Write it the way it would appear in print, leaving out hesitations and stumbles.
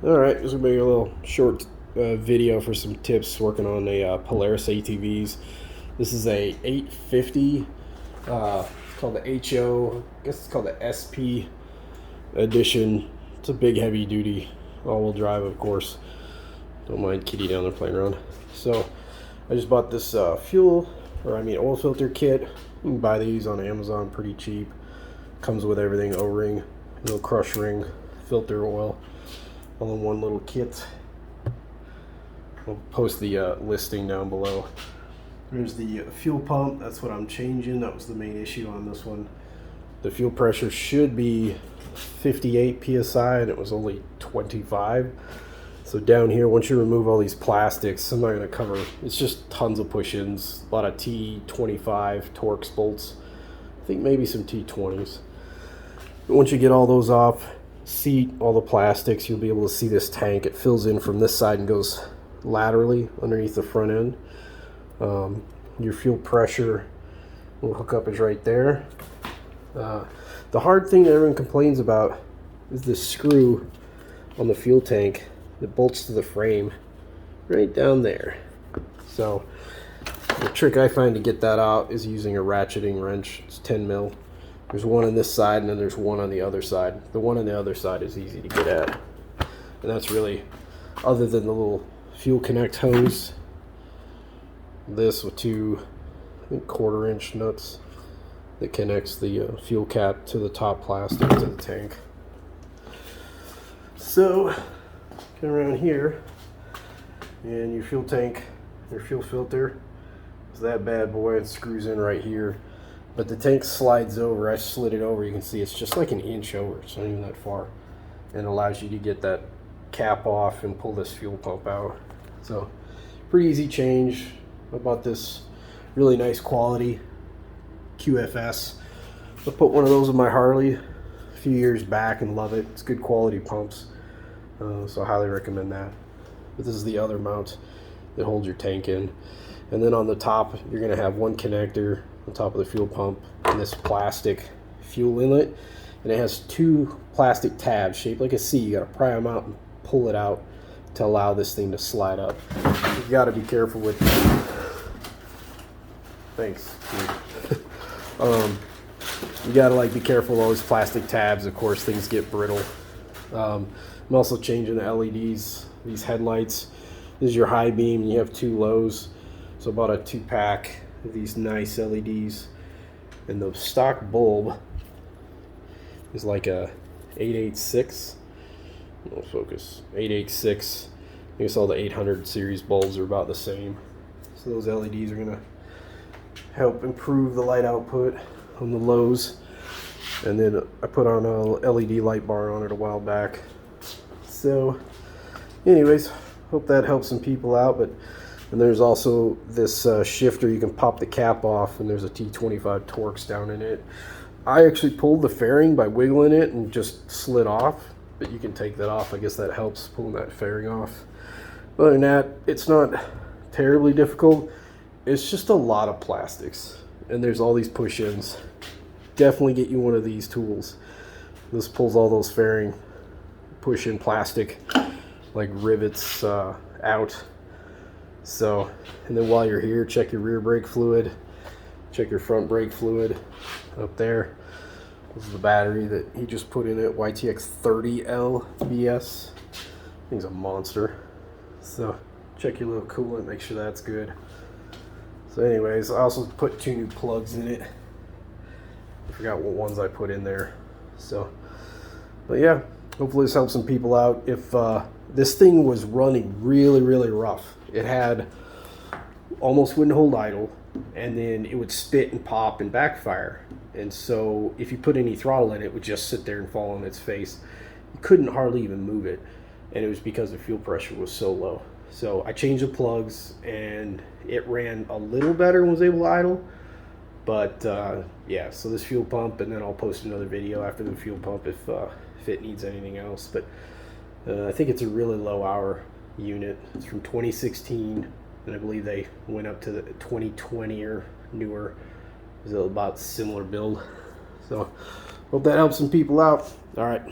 Alright, this will be a little short video for some tips working on the Polaris ATVs. This is a 850, it's called the HO, I guess it's called the SP edition. It's a big heavy duty all-wheel drive, of course. Don't mind Kitty down there playing around. So I just bought this oil filter kit. You can buy these on Amazon pretty cheap. Comes with everything: O-ring, little crush ring, filter oil, all in one little kit. I'll post the listing down below. There's the fuel pump. That's what I'm changing. That was the main issue on this one. The fuel pressure should be 58 psi and it was only 25. So down here, once you remove all these plastics, I'm not going to cover, it's just tons of push-ins, a lot of T25 Torx bolts, I think maybe some T20s. Once you get all those off, seat all the plastics, you'll be able to see this tank. It fills in from this side and goes laterally underneath the front end. Your fuel pressure will hook up is right there. The hard thing that everyone complains about is this screw on the fuel tank that bolts to the frame right down there. So the trick I find to get that out is using a ratcheting wrench. It's 10 mil. There's one on this side and then there's one on the other side. The one on the other side is easy to get at. And that's really, other than the little fuel connect hose, this with two, I think, 1/4 inch nuts that connects the fuel cap to the top plastic to the tank. So get around here, and your fuel tank, your fuel filter is that bad boy. It screws in right here, but the tank slides over. I slid it over. You can see it's just like an inch over. It's not even that far, and allows you to get that cap off and pull this fuel pump out. So pretty easy change. I bought this really nice quality QFS. I put one of those in my Harley a few years back and love it. It's good quality pumps, so I highly recommend that. But this is the other mount that holds your tank in, and then on the top you're going to have one connector on top of the fuel pump and this plastic fuel inlet, and it has two plastic tabs shaped like a C. You got to pry them out and pull it out to allow this thing to slide up. You got to be careful with thanks you gotta be careful with all these plastic tabs. Of course, things get brittle. I'm also changing the LEDs, these headlights. This is your high beam and you have two lows, so about a 2-pack of these nice LEDs, and the stock bulb is like a 886. I'll focus 886. I guess all the 800 series bulbs are about the same, so those LEDs are gonna help improve the light output on the lows. And then I put on a LED light bar on it a while back. So anyways, hope that helps some people out. And there's also this shifter. You can pop the cap off, and there's a T25 Torx down in it. I actually pulled the fairing by wiggling it and just slid off, but you can take that off. I guess that helps pulling that fairing off. Other than that, it's not terribly difficult. It's just a lot of plastics, and there's all these push-ins. Definitely get you one of these tools. This pulls all those fairing push-in plastic like rivets out. So, and then while you're here, check your rear brake fluid, check your front brake fluid up there. This is the battery that he just put in it, YTX 30L BS. Thing's a monster. So check your little coolant, make sure that's good. So anyways, I also put 2 new plugs in it. I forgot what ones I put in there. So, but yeah, hopefully this helps some people out. If this thing was running really rough, it had almost wouldn't hold idle, and then it would spit and pop and backfire. And so if you put any throttle in it, it would just sit there and fall on its face. You couldn't hardly even move it, and it was because the fuel pressure was so low. So I changed the plugs and it ran a little better and was able to idle. But yeah, so this fuel pump, and then I'll post another video after the fuel pump if it needs anything else. But I think it's a really low hour unit. It's from 2016, and I believe they went up to the 2020 or newer. It's about similar build. So hope that helps some people out. All right.